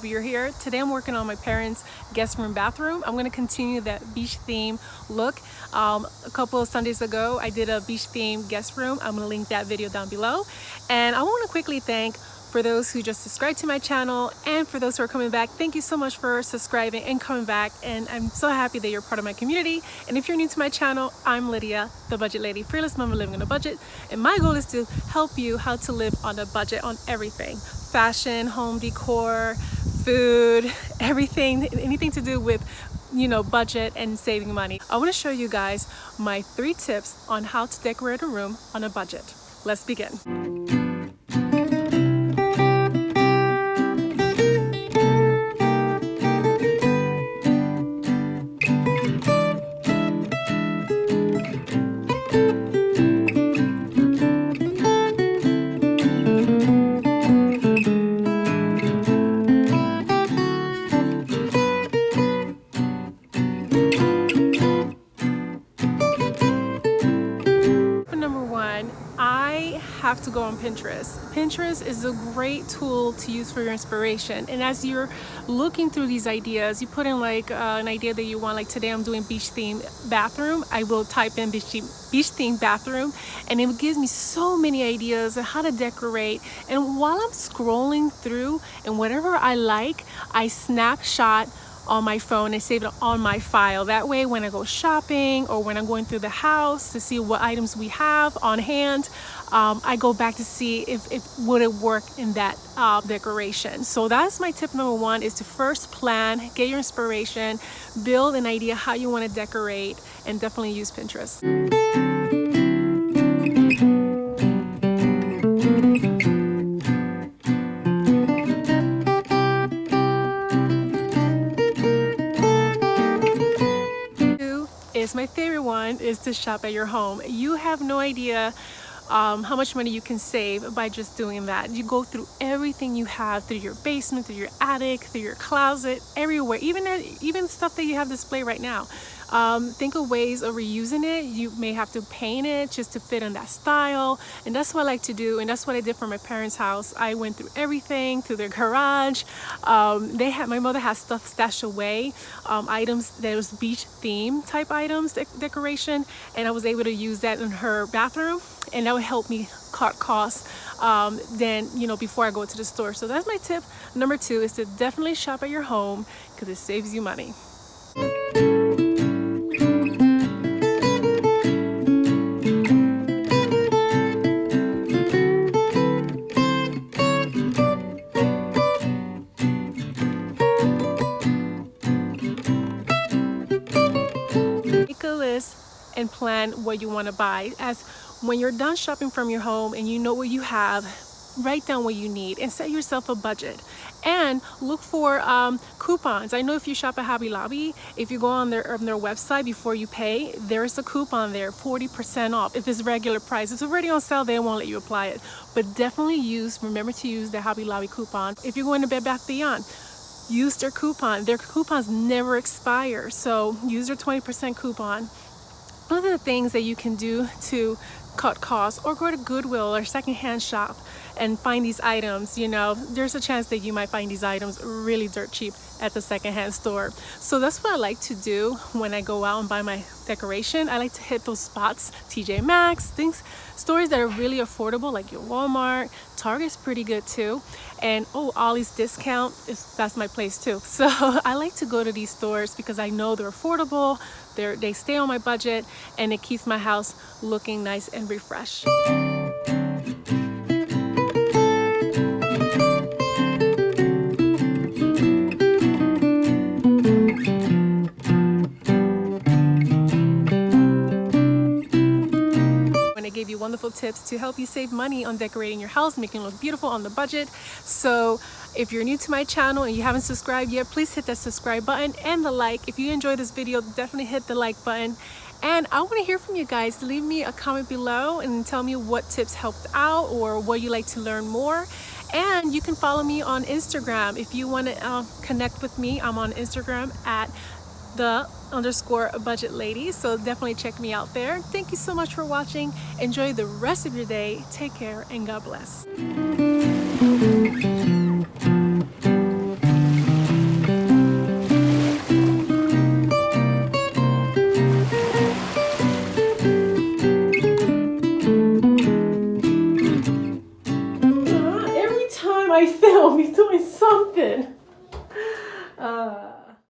happy you're here. Today I'm working on my parents' guest room bathroom. I'm going to continue that beach theme look. A couple of Sundays ago I did a beach theme guest room. I'm going to link that video down below. And I want to quickly thank for those who just subscribed to my channel, and for those who are coming back, thank you so much for subscribing and coming back. And I'm so happy that you're part of my community. And if you're new to my channel, I'm Lydia, the budget lady, fearless mama living on a budget. And my goal is to help you how to live on a budget on everything: fashion, home decor, food, everything, anything to do with, you know, budget and saving money. I want to show you guys my 3 tips on how to decorate a room on a budget. Let's begin. Have to go on Pinterest. Pinterest is a great tool to use for your inspiration, and as you're looking through these ideas, you put in like an idea that you want. Like today I'm doing beach theme bathroom. I will type in beach theme bathroom, and it gives me so many ideas on how to decorate. And while I'm scrolling through, and whatever I like, I snapshot on my phone and save it on my file. That way when I go shopping or when I'm going through the house to see what items we have on hand, I go back to see if would it work in that decoration. So that's my tip number 1, is to first plan, get your inspiration, build an idea how you want to decorate, and definitely use Pinterest. My favorite one is to shop at your home. You have no idea how much money you can save by just doing that. You go through everything you have, through your basement, through your attic, through your closet, everywhere, even stuff that you have displayed right now. Think of ways of reusing it. You may have to paint it just to fit in that style, and that's what I like to do, and that's what I did for my parents' house. I went through everything, through their garage. My mother has stuff stashed away, items that was beach theme type items, decoration, and I was able to use that in her bathroom, and that would help me cut costs then, you know, before I go to the store. So that's my tip number 2, is to definitely shop at your home because it saves you money. And plan what you want to buy. As when you're done shopping from your home and you know what you have, write down what you need and set yourself a budget, and look for coupons. I know if you shop at Hobby Lobby, if you go on their website before you pay, there's a coupon there, 40% off. If it's regular price, it's already on sale, they won't let you apply it. But definitely remember to use the Hobby Lobby coupon. If you're going to Bed Bath Beyond, use their coupon. Their coupons never expire, so use their 20% coupon. One of the things that you can do to cut costs, or go to Goodwill or secondhand shop and find these items, you know, there's a chance that you might find these items really dirt cheap at the secondhand store. So that's what I like to do when I go out and buy my decoration. I like to hit those spots, TJ Maxx, stores that are really affordable, like your Walmart. Target's pretty good too, and Ollie's discount, that's my place too. So I like to go to these stores because I know they're affordable, they stay on my budget, and it keeps my house looking nice and refreshed. Gave you wonderful tips to help you save money on decorating your house, making it look beautiful on the budget. So if you're new to my channel and you haven't subscribed yet, please hit that subscribe button and the like. If you enjoyed this video, definitely hit the like button. And I want to hear from you guys. Leave me a comment below and tell me what tips helped out or what you like to learn more. And you can follow me on Instagram if you want to connect with me. I'm on Instagram at _budget lady, so definitely check me out there. Thank you so much for watching. Enjoy the rest of your day. Take care and God bless. help me